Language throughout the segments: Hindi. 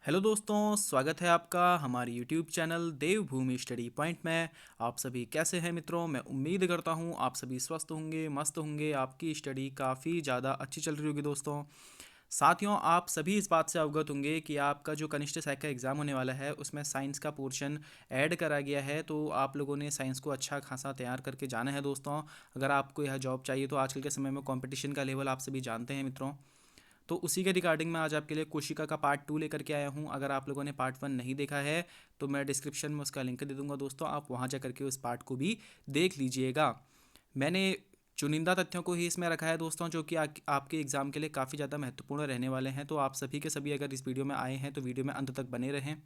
हेलो दोस्तों, स्वागत है आपका हमारे यूट्यूब चैनल देवभूमि स्टडी पॉइंट में। आप सभी कैसे हैं मित्रों? मैं उम्मीद करता हूं आप सभी स्वस्थ होंगे, मस्त होंगे, आपकी स्टडी काफ़ी ज़्यादा अच्छी चल रही होगी दोस्तों। साथियों, आप सभी इस बात से अवगत होंगे कि आपका जो कनिष्ठ सहायक का एग्ज़ाम होने वाला है उसमें साइंस का पोर्शन ऐड करा गया है। तो आप लोगों ने साइंस को अच्छा खासा तैयार करके जाना है दोस्तों। अगर आपको यह जॉब चाहिए तो आजकल के समय में कंपटीशन का लेवल आप सभी जानते हैं मित्रों। तो उसी के रिगार्डिंग मैं आज आपके लिए कोशिका का पार्ट 2 लेकर के आया हूँ। अगर आप लोगों ने पार्ट 1 नहीं देखा है तो मैं डिस्क्रिप्शन में उसका लिंक दे दूंगा दोस्तों, आप वहाँ जा करके उस पार्ट को भी देख लीजिएगा। मैंने चुनिंदा तथ्यों को ही इसमें रखा है दोस्तों, जो कि आपके एग्ज़ाम के लिए काफ़ी ज़्यादा महत्वपूर्ण रहने वाले हैं। तो आप सभी के सभी अगर इस वीडियो में आए हैं तो वीडियो में अंत तक बने रहें।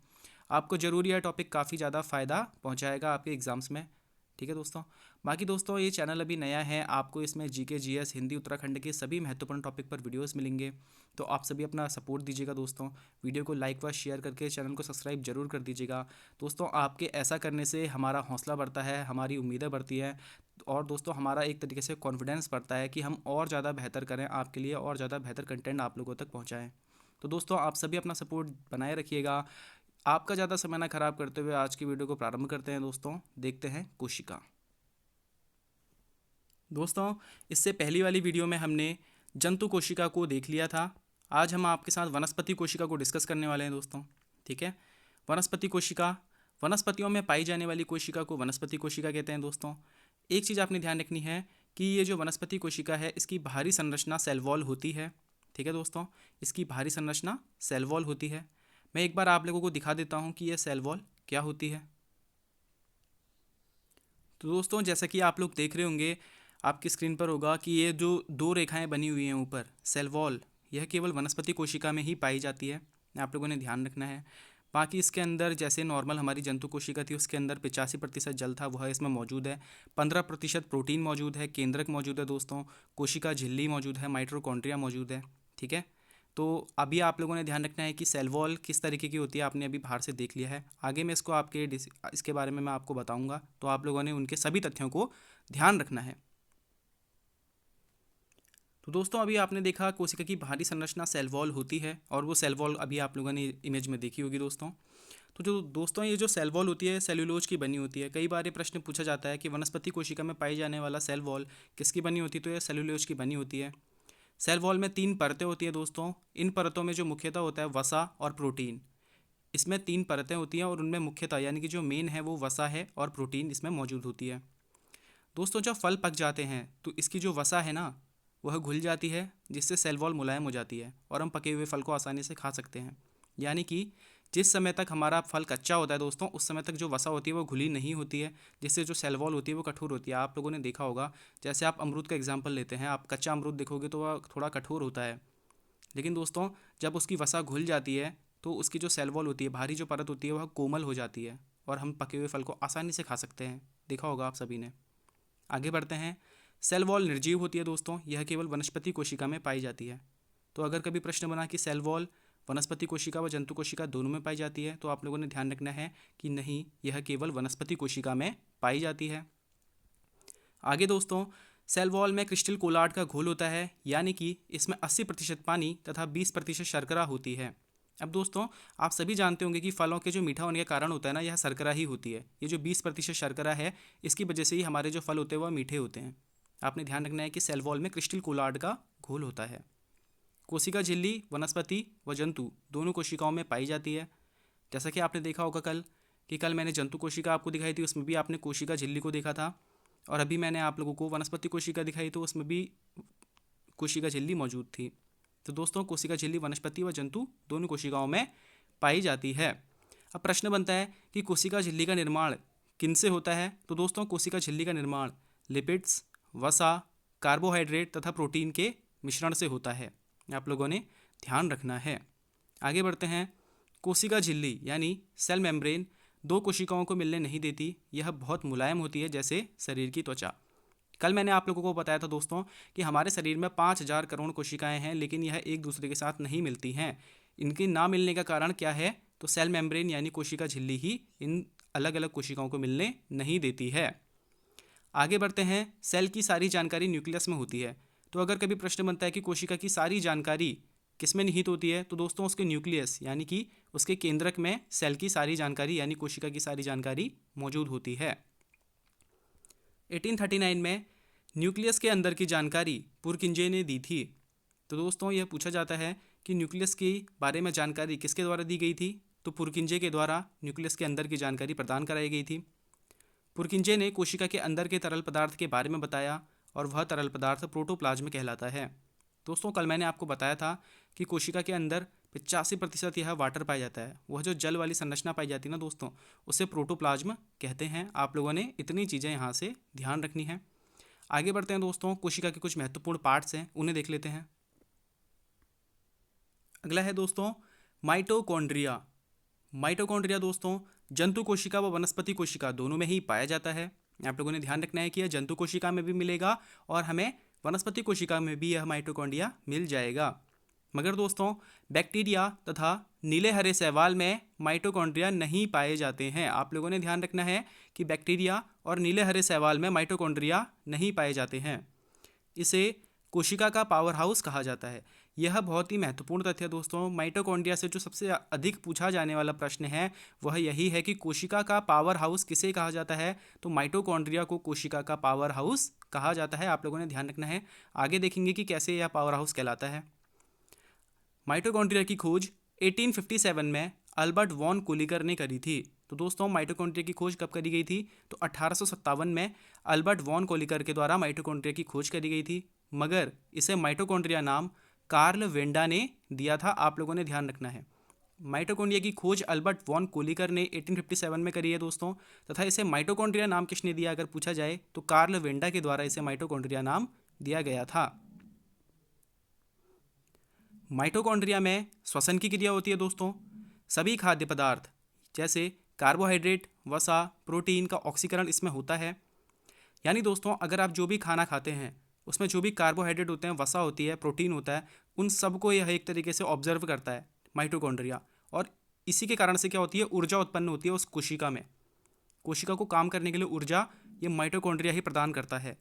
आपको ज़रूर यह टॉपिक काफ़ी ज़्यादा फ़ायदा पहुँचाएगा आपके एग्ज़ाम्स में। ठीक है दोस्तों। बाकी दोस्तों, ये चैनल अभी नया है, आपको इसमें जीके जीएस हिंदी उत्तराखंड के सभी महत्वपूर्ण टॉपिक पर वीडियोस मिलेंगे। तो आप सभी अपना सपोर्ट दीजिएगा दोस्तों। वीडियो को लाइक व शेयर करके चैनल को सब्सक्राइब जरूर कर दीजिएगा दोस्तों। आपके ऐसा करने से हमारा हौसला बढ़ता है, हमारी उम्मीदें बढ़ती हैं, और दोस्तों हमारा एक तरीके से कॉन्फिडेंस बढ़ता है कि हम और ज़्यादा बेहतर करें आपके लिए, और ज़्यादा बेहतर कंटेंट आप लोगों तक पहुँचाएँ। तो दोस्तों, आप सभी अपना सपोर्ट बनाए रखिएगा। आपका ज़्यादा समय ना खराब करते हुए आज की वीडियो को प्रारंभ करते हैं दोस्तों। देखते हैं कोशिका। दोस्तों, इससे पहली वाली वीडियो में हमने जंतु कोशिका को देख लिया था। आज हम आपके साथ वनस्पति कोशिका को डिस्कस करने वाले हैं दोस्तों। ठीक है। वनस्पति कोशिका, वनस्पतियों में पाई जाने वाली कोशिका को वनस्पति कोशिका कहते हैं दोस्तों। एक चीज़ आपने ध्यान रखनी है कि ये जो वनस्पति कोशिका है इसकी बाहरी संरचना सेल वॉल होती है। ठीक है दोस्तों, इसकी बाहरी संरचना सेल वॉल होती है। मैं एक बार आप लोगों को दिखा देता हूँ कि यह सेल वॉल क्या होती है। तो दोस्तों, जैसा कि आप लोग देख रहे होंगे, आपकी स्क्रीन पर होगा कि ये जो दो रेखाएं बनी हुई हैं ऊपर, सेल वॉल, यह केवल वनस्पति कोशिका में ही पाई जाती है। आप लोगों ने ध्यान रखना है। बाकी इसके अंदर जैसे नॉर्मल हमारी जंतु कोशिका थी उसके अंदर 85% जल था, वह इसमें मौजूद है। 15% प्रोटीन मौजूद है, केंद्रक मौजूद है दोस्तों, कोशिका झिल्ली मौजूद है, माइटोकॉन्ड्रिया मौजूद है। ठीक है। तो अभी आप लोगों ने ध्यान रखना है कि सेल वॉल किस तरीके की होती है, आपने अभी बाहर से देख लिया है। आगे मैं इसको इसके बारे में मैं आपको बताऊंगा, तो आप लोगों ने उनके सभी तथ्यों को ध्यान रखना है। तो दोस्तों, अभी आपने देखा कोशिका की बाहरी संरचना सेल वॉल होती है, और वो सेल वॉल अभी आप लोगों ने इमेज में देखी होगी दोस्तों। तो जो दोस्तों ये जो सेल वॉल होती है सेल्यूलोज की बनी होती है। कई बार ये प्रश्न पूछा जाता है कि वनस्पति कोशिका में पाई जाने वाला सेल वॉल किसकी बनी होती है, तो ये सेल्यूलोज की बनी होती है। सेल वॉल में 3 परतें होती है दोस्तों। इन परतों में जो मुख्यतः होता है वसा और प्रोटीन। इसमें 3 परतें होती हैं और उनमें मुख्यतः यानी कि जो मेन है वो वसा है और प्रोटीन इसमें मौजूद होती है। दोस्तों, जब फल पक जाते हैं तो इसकी जो वसा है ना, वह घुल जाती है, जिससे सेल वॉल मुलायम हो जाती है और हम पके हुए फल को आसानी से खा सकते हैं। यानी कि जिस समय तक हमारा फल कच्चा होता है दोस्तों, उस समय तक जो वसा होती है वो घुली नहीं होती है, जिससे जो सेल वॉल होती है वो कठोर होती है। आप लोगों ने देखा होगा, जैसे आप अमरूद का एग्जाम्पल लेते हैं, आप कच्चा अमरूद देखोगे तो वह थोड़ा कठोर होता है। लेकिन दोस्तों, जब उसकी वसा घुल जाती है तो उसकी जो सेल वॉल होती है, बाहरी जो परत होती है, वह कोमल हो जाती है और हम पके हुए फल को आसानी से खा सकते हैं। देखा होगा आप सभी ने। आगे बढ़ते हैं। सेल वॉल निर्जीव होती है दोस्तों, यह केवल वनस्पति कोशिका में पाई जाती है। तो अगर कभी प्रश्न बना कि सेल वॉल वनस्पति कोशिका व जंतु कोशिका दोनों में पाई जाती है, तो आप लोगों ने ध्यान रखना है कि नहीं, यह केवल वनस्पति कोशिका में पाई जाती है। आगे दोस्तों, सेल वॉल में क्रिस्टल कोलार्ड का घोल होता है, यानी कि इसमें 80% पानी तथा 20% शर्करा होती है। अब दोस्तों, आप सभी जानते होंगे कि फलों के जो मीठा होने का कारण होता है ना, यह शर्करा ही होती है। ये जो 20% शर्करा है, इसकी वजह से ही हमारे जो फल होते हैं वह मीठे होते हैं। आपने ध्यान रखना है कि सेल वॉल में क्रिस्टल कोलार्ड का घोल होता है। कोशिका झिल्ली वनस्पति व जंतु दोनों कोशिकाओं में पाई जाती है। जैसा कि आपने देखा होगा कल मैंने जंतु कोशिका आपको दिखाई थी, उसमें भी आपने कोशिका झिल्ली को देखा था, और अभी मैंने आप लोगों को वनस्पति कोशिका दिखाई तो उसमें भी कोशिका झिल्ली मौजूद थी। तो दोस्तों, कोशिका झिल्ली वनस्पति व जंतु दोनों कोशिकाओं में पाई जाती है। अब प्रश्न बनता है कि कोशिका झिल्ली का निर्माण किन से होता है। तो दोस्तों, कोशिका झिल्ली का निर्माण लिपिड्स, वसा, कार्बोहाइड्रेट तथा प्रोटीन के मिश्रण से होता है। आप लोगों ने ध्यान रखना है। आगे बढ़ते हैं। कोशिका झिल्ली यानी सेल मेम्ब्रेन दो कोशिकाओं को मिलने नहीं देती। यह बहुत मुलायम होती है, जैसे शरीर की त्वचा। कल मैंने आप लोगों को बताया था दोस्तों कि हमारे शरीर में 5,000 करोड़ कोशिकाएं हैं, लेकिन यह एक दूसरे के साथ नहीं मिलती हैं। इनके ना मिलने का कारण क्या है? तो सेल मेम्ब्रेन यानी कोशिका झिल्ली ही इन अलग अलग कोशिकाओं को मिलने नहीं देती है। आगे बढ़ते हैं। सेल की सारी जानकारी न्यूक्लियस में होती है। तो अगर कभी प्रश्न बनता है कि कोशिका की सारी जानकारी किस में निहित होती है? तो दोस्तों उसके न्यूक्लियस यानी कि उसके केंद्रक में सेल की सारी जानकारी यानी कोशिका की सारी जानकारी मौजूद होती है। 1839 में न्यूक्लियस के अंदर की जानकारी पुरकिंजे ने दी थी। तो दोस्तों यह पूछा जाता है कि न्यूक्लियस के बारे में जानकारी किसके द्वारा दी गई थी? तो पुरकिंजे के द्वारा न्यूक्लियस के अंदर की जानकारी प्रदान कराई गई थी। पुरकिंजे ने कोशिका के अंदर के तरल पदार्थ के बारे में बताया और वह तरल पदार्थ प्रोटोप्लाज्म कहलाता है। दोस्तों कल मैंने आपको बताया था कि कोशिका के अंदर 85% यह वाटर पाया जाता है। वह जो जल वाली संरचना पाई जाती है ना दोस्तों, उसे प्रोटोप्लाज्म कहते हैं। आप लोगों ने इतनी चीज़ें यहाँ से ध्यान रखनी है। आगे बढ़ते हैं दोस्तों, कोशिका के कुछ महत्वपूर्ण पार्ट्स हैं, उन्हें देख लेते हैं। अगला है दोस्तों माइटोकॉन्ड्रिया। माइटोकॉन्ड्रिया दोस्तों जंतु कोशिका व वनस्पति कोशिका दोनों में ही पाया जाता है। आप लोगों ने ध्यान रखना है कि यह जंतु कोशिका में भी मिलेगा और हमें वनस्पति कोशिका में भी यह माइटोकॉन्ड्रिया मिल जाएगा। मगर दोस्तों बैक्टीरिया तथा नीले हरे शैवाल में माइटोकॉन्ड्रिया नहीं पाए जाते हैं। आप लोगों ने ध्यान रखना है कि बैक्टीरिया और नीले हरे शैवाल में माइटोकॉन्ड्रिया नहीं पाए जाते हैं। इसे कोशिका का पावर हाउस कहा जाता है। यह बहुत ही महत्वपूर्ण तथ्य है दोस्तों। माइटोकॉन्ड्रिया से जो सबसे अधिक पूछा जाने वाला प्रश्न है वह यही है कि कोशिका का पावर हाउस किसे कहा जाता है? तो माइटोकॉन्ड्रिया को कोशिका का पावर हाउस कहा जाता है। आप लोगों ने ध्यान रखना है। आगे देखेंगे कि कैसे यह पावर हाउस कहलाता है। माइटोकॉन्ड्रिया की खोज 1857 में अल्बर्ट वॉन कोलिकर ने करी थी। तो दोस्तों माइटोकॉन्ड्रिया की खोज कब करी गई थी? तो 1857 में अल्बर्ट वॉन कोलिकर के द्वारा माइटोकॉन्ड्रिया की खोज करी गई थी। मगर इसे माइटोकॉन्ड्रिया नाम कार्ल वेंडा ने दिया था। आप लोगों ने ध्यान रखना है। माइटोकॉन्ड्रिया की खोज अल्बर्ट वॉन कोलिकर ने 1857 में करी है दोस्तों, तथा इसे माइटोकॉन्ड्रिया नाम किसने दिया अगर पूछा जाए तो कार्ल वेंडा के द्वारा इसे माइटोकॉन्ड्रिया नाम दिया गया था। माइटोकॉन्ड्रिया में श्वसन की क्रिया होती है दोस्तों। सभी खाद्य पदार्थ जैसे कार्बोहाइड्रेट, वसा, प्रोटीन का ऑक्सीकरण इसमें होता है। यानी दोस्तों अगर आप जो भी खाना खाते हैं उसमें जो भी कार्बोहाइड्रेट होते हैं, वसा होती है, प्रोटीन होता है, उन सबको यह एक तरीके से ऑब्जर्व करता है माइटोकॉन्ड्रिया। और इसी के कारण से क्या होती है? ऊर्जा उत्पन्न होती है उस कोशिका में। कोशिका को काम करने के लिए ऊर्जा ये माइटोकॉन्ड्रिया ही प्रदान करता है।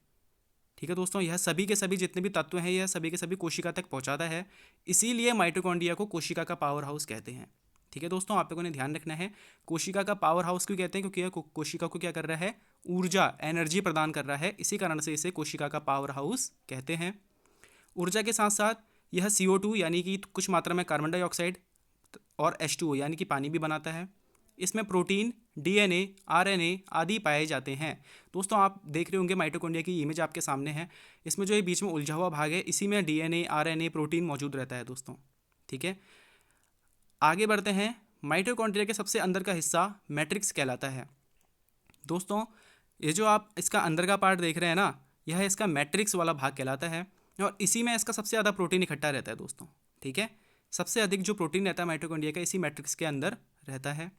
ठीक है दोस्तों, यह सभी के सभी जितने भी तत्व हैं यह सभी के सभी कोशिका तक पहुंचाता है। इसीलिए माइटोकॉन्ड्रिया को कोशिका का पावर हाउस कहते हैं। ठीक है दोस्तों, आप लोगों ने ध्यान रखना है। कोशिका का पावर हाउस क्यों कहते हैं? क्योंकि यह कोशिका को क्या कर रहा है? ऊर्जा, एनर्जी प्रदान कर रहा है। इसी कारण से इसे कोशिका का पावर हाउस कहते हैं। ऊर्जा के साथ साथ यह CO2 यानी कि कुछ मात्रा में कार्बन डाइऑक्साइड और H2O यानी कि पानी भी बनाता है। इसमें प्रोटीन, DNA, RNA आदि पाए जाते हैं। दोस्तों आप देख रहे होंगे माइटोकॉन्ड्रिया की इमेज आपके सामने है। इसमें जो ये बीच में उलझा हुआ भाग है इसी में DNA, RNA, प्रोटीन मौजूद रहता है दोस्तों। ठीक है, आगे बढ़ते हैं। माइटोकॉन्ड्रिया के सबसे अंदर का हिस्सा मैट्रिक्स कहलाता है। दोस्तों ये जो आप इसका अंदर का पार्ट देख रहे हैं ना, यह इसका मैट्रिक्स वाला भाग कहलाता है और इसी में इसका सबसे ज़्यादा प्रोटीन इकट्ठा रहता है दोस्तों। ठीक है, सबसे अधिक जो प्रोटीन रहता है माइटोकॉन्ड्रिया का इसी मैट्रिक्स के अंदर रहता है।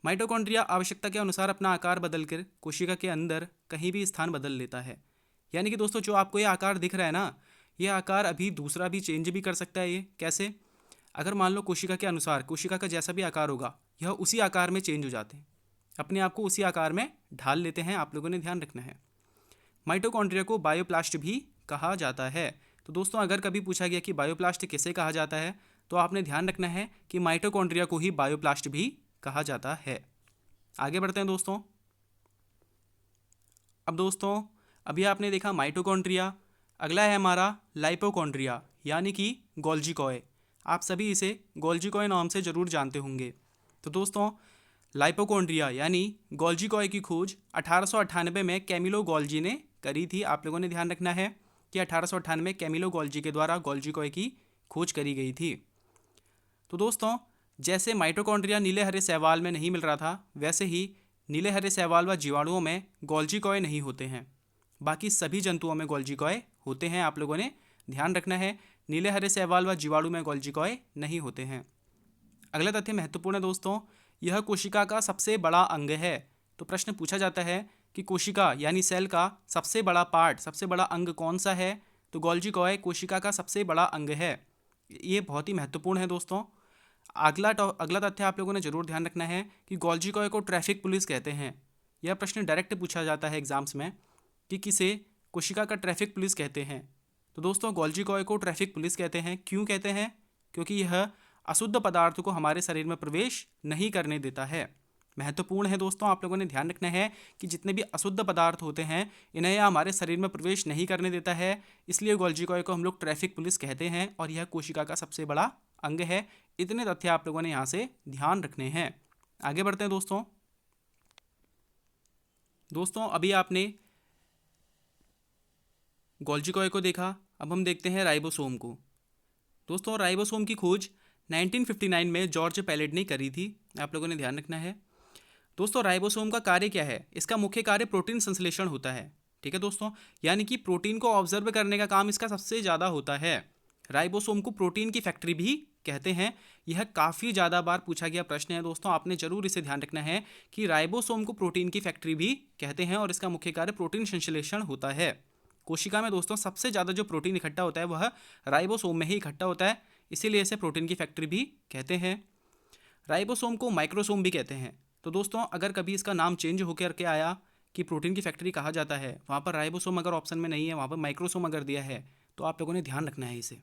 माइटोकॉन्ड्रिया आवश्यकता के अनुसार अपना आकार बदलकर कोशिका के अंदर कहीं भी स्थान बदल लेता है। यानी कि दोस्तों जो आपको ये आकार दिख रहा है ना, ये आकार अभी दूसरा भी चेंज भी कर सकता है। ये कैसे? अगर मान लो कोशिका के अनुसार कोशिका का जैसा भी आकार होगा यह उसी आकार में चेंज हो जाते हैं, अपने आप को उसी आकार में ढाल लेते हैं। आप लोगों ने ध्यान रखना है। माइटोकॉन्ड्रिया को बायोप्लास्ट भी कहा जाता है। तो दोस्तों अगर कभी पूछा गया कि बायोप्लास्ट किसे कहा जाता है तो आपने ध्यान रखना है कि माइटोकॉन्ड्रिया को ही बायोप्लास्ट भी कहा जाता है। आगे बढ़ते हैं दोस्तों। अब दोस्तों अभी आपने देखा माइटोकॉन्ड्रिया, अगला है हमारा लाइपोकॉन्ड्रिया यानी कि गोल्जी कॉय। आप सभी इसे गोल्जी कॉय नाम से ज़रूर जानते होंगे। तो दोस्तों लाइपोकॉन्ड्रिया यानी गोल्जी कॉय की खोज 1898 में कैमिलो गोल्जी ने करी थी। आप लोगों ने ध्यान रखना है कि 1898 में कैमिलो गोल्जी के द्वारा गोल्जी कॉय की खोज करी गई थी। तो दोस्तों जैसे माइटोकॉन्ड्रिया नीले हरे शैवाल में नहीं मिल रहा था, वैसे ही नीले हरे शैवाल व जीवाणुओं में गोल्जी कॉय नहीं होते हैं। बाकी सभी जंतुओं में गोल्जी कॉय होते हैं। आप लोगों ने ध्यान रखना है, नीले हरे शैवाल व जीवाणु में गोल्जी कॉय नहीं होते हैं। अगला तथ्य महत्वपूर्ण है दोस्तों, यह कोशिका का सबसे बड़ा अंग है। तो प्रश्न पूछा जाता है कि कोशिका यानी सेल का सबसे बड़ा पार्ट, सबसे बड़ा अंग कौन सा है? तो गोल्जी कॉय कोशिका का सबसे बड़ा अंग है। ये बहुत ही महत्वपूर्ण है दोस्तों। अगला तथ्य आप लोगों ने जरूर ध्यान रखना है कि गोल्जी कॉय को ट्रैफिक पुलिस कहते हैं। यह प्रश्न डायरेक्ट पूछा जाता है एग्जाम्स में कि किसे कोशिका का ट्रैफिक पुलिस कहते हैं। तो दोस्तों गोल्जी कॉय को ट्रैफिक पुलिस कहते हैं। क्यों कहते हैं? क्योंकि यह अशुद्ध पदार्थों को हमारे शरीर में प्रवेश नहीं करने देता है। महत्वपूर्ण है दोस्तों, आप लोगों ने ध्यान रखना है कि जितने भी अशुद्ध पदार्थ होते हैं इन्हें यह हमारे शरीर में प्रवेश नहीं करने देता है। इसलिए गोल्जी कॉय को हम लोग ट्रैफिक पुलिस कहते हैं और यह कोशिका का सबसे बड़ा अंग है। इतने तथ्य आप लोगों ने यहाँ से ध्यान रखने हैं। आगे बढ़ते हैं दोस्तों। अभी आपने गोल्जी कॉय को देखा, अब हम देखते हैं राइबोसोम को। दोस्तों राइबोसोम की खोज 1959 में जॉर्ज पैलेट ने करी थी, आप लोगों ने ध्यान रखना है। दोस्तों राइबोसोम का कार्य क्या है? इसका मुख्य कार्य प्रोटीन संश्लेषण होता है। ठीक है दोस्तों, यानी कि प्रोटीन को ऑब्जर्व करने का काम इसका सबसे ज़्यादा होता है। राइबोसोम को प्रोटीन की फैक्ट्री भी कहते हैं। यह काफ़ी ज़्यादा बार पूछा गया प्रश्न है दोस्तों, आपने जरूर इसे ध्यान रखना है कि राइबोसोम को प्रोटीन की फैक्ट्री भी कहते हैं और इसका मुख्य कार्य प्रोटीन संश्लेषण होता है। कोशिका में दोस्तों सबसे ज़्यादा जो प्रोटीन इकट्ठा होता है वह राइबोसोम में ही इकट्ठा होता है, इसीलिए इसे प्रोटीन की फैक्ट्री भी कहते हैं। राइबोसोम को माइक्रोसोम भी कहते हैं। तो दोस्तों अगर कभी इसका नाम चेंज होकर के आया कि प्रोटीन की फैक्ट्री कहा जाता है, वहाँ पर राइबोसोम अगर ऑप्शन में नहीं है, वहाँ पर माइक्रोसोम अगर दिया है, तो आप लोगों ने ध्यान रखना है इसे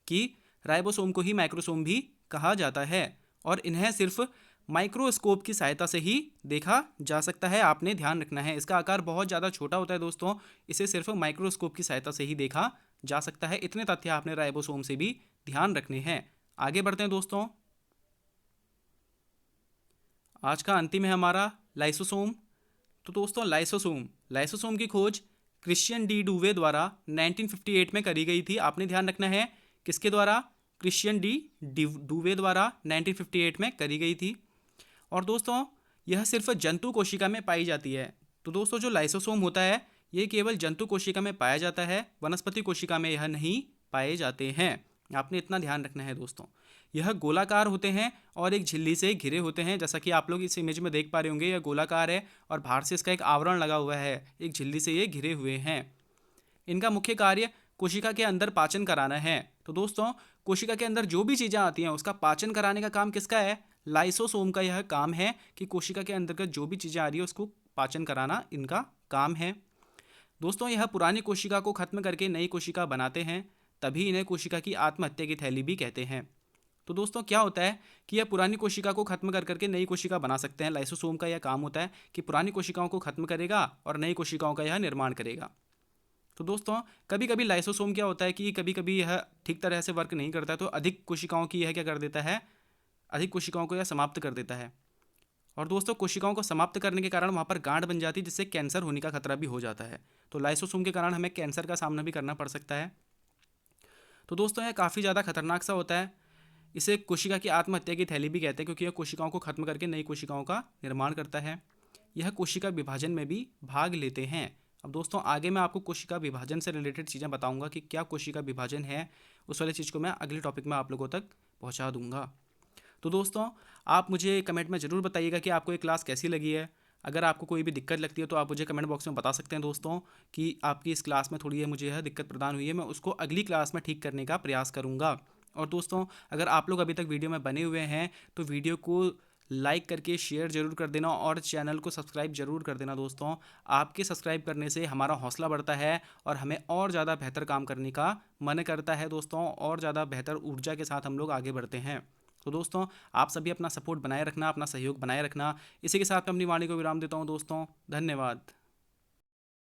कि राइबोसोम को ही माइक्रोसोम भी कहा जाता है और इन्हें सिर्फ माइक्रोस्कोप की सहायता से ही देखा जा सकता है। आपने ध्यान रखना है, इसका आकार बहुत ज़्यादा छोटा होता है दोस्तों, इसे सिर्फ माइक्रोस्कोप की सहायता से ही देखा जा सकता है। इतने तथ्य आपने राइबोसोम से भी ध्यान रखने हैं। आगे बढ़ते हैं दोस्तों। आज का अंतिम है हमारा लाइसोसोम। तो दोस्तों लाइसोसोम की खोज क्रिश्चियन डी डूवे द्वारा 1958 में करी गई थी। आपने ध्यान रखना है किसके द्वारा? क्रिश्चियन डी डूवे द्वारा 1958 में करी गई थी। और दोस्तों यह सिर्फ जंतु कोशिका में पाई जाती है। तो दोस्तों जो लाइसोसोम होता है ये केवल जंतु कोशिका में पाया जाता है, वनस्पति कोशिका में यह नहीं पाए जाते हैं। आपने इतना ध्यान रखना है दोस्तों। यह गोलाकार होते हैं और एक झिल्ली से घिरे होते हैं, जैसा कि आप लोग इस इमेज में देख पा रहे होंगे। यह गोलाकार है और बाहर से इसका एक आवरण लगा हुआ है, एक झिल्ली से ये घिरे हुए हैं। इनका मुख्य कार्य कोशिका के अंदर पाचन कराना है। तो दोस्तों कोशिका के अंदर जो भी चीज़ें आती हैं उसका पाचन कराने का काम किसका है? लाइसोसोम का यह काम है कि कोशिका के अंतर्गत जो भी चीज़ें आ रही है उसको पाचन कराना इनका काम है। दोस्तों यह पुरानी कोशिका को खत्म करके नई कोशिका बनाते हैं, तभी इन्हें कोशिका की आत्महत्या की थैली भी कहते हैं। तो दोस्तों क्या होता है कि यह पुरानी कोशिका को खत्म कर करके नई कोशिका बना सकते हैं। लाइसोसोम का यह काम होता है कि पुरानी कोशिकाओं को खत्म करेगा और नई कोशिकाओं का यह निर्माण करेगा। तो दोस्तों कभी कभी लाइसोसोम क्या होता है कि कभी कभी यह ठीक तरह से वर्क नहीं करता, तो अधिक कोशिकाओं की यह क्या कर देता है, अधिक कोशिकाओं को यह समाप्त कर देता है। और दोस्तों कोशिकाओं को समाप्त करने के कारण वहाँ पर गांठ बन जाती है, जिससे कैंसर होने का खतरा भी हो जाता है। तो लाइसोसोम के कारण हमें कैंसर का सामना भी करना पड़ सकता है। तो दोस्तों यह काफ़ी ज़्यादा खतरनाक सा होता है। इसे कोशिका की आत्महत्या की थैली भी कहते हैं, क्योंकि यह कोशिकाओं को खत्म करके नई कोशिकाओं का निर्माण करता है। यह कोशिका विभाजन में भी भाग लेते हैं। अब दोस्तों आगे मैं आपको कोशिका विभाजन से रिलेटेड चीज़ें बताऊंगा कि क्या कोशिका विभाजन है, उस वाली चीज़ को मैं अगले टॉपिक में आप लोगों तक पहुंचा दूंगा। तो दोस्तों आप मुझे कमेंट में ज़रूर बताइएगा कि आपको ये क्लास कैसी लगी है। अगर आपको कोई भी दिक्कत लगती है तो आप मुझे कमेंट बॉक्स में बता सकते हैं दोस्तों कि आपकी इस क्लास में थोड़ी है मुझे यह दिक्कत प्रदान हुई है, मैं उसको अगली क्लास में ठीक करने का प्रयास करूँगा। और दोस्तों अगर आप लोग अभी तक वीडियो में बने हुए हैं तो वीडियो को लाइक करके शेयर ज़रूर कर देना और चैनल को सब्सक्राइब ज़रूर कर देना दोस्तों। आपके सब्सक्राइब करने से हमारा हौसला बढ़ता है और हमें और ज़्यादा बेहतर काम करने का मन करता है दोस्तों, और ज़्यादा बेहतर ऊर्जा के साथ हम लोग आगे बढ़ते हैं। तो दोस्तों आप सभी अपना सपोर्ट बनाए रखना, अपना सहयोग बनाए रखना। इसी के साथ मैं अपनी वाणी को विराम देता हूँ दोस्तों। धन्यवाद।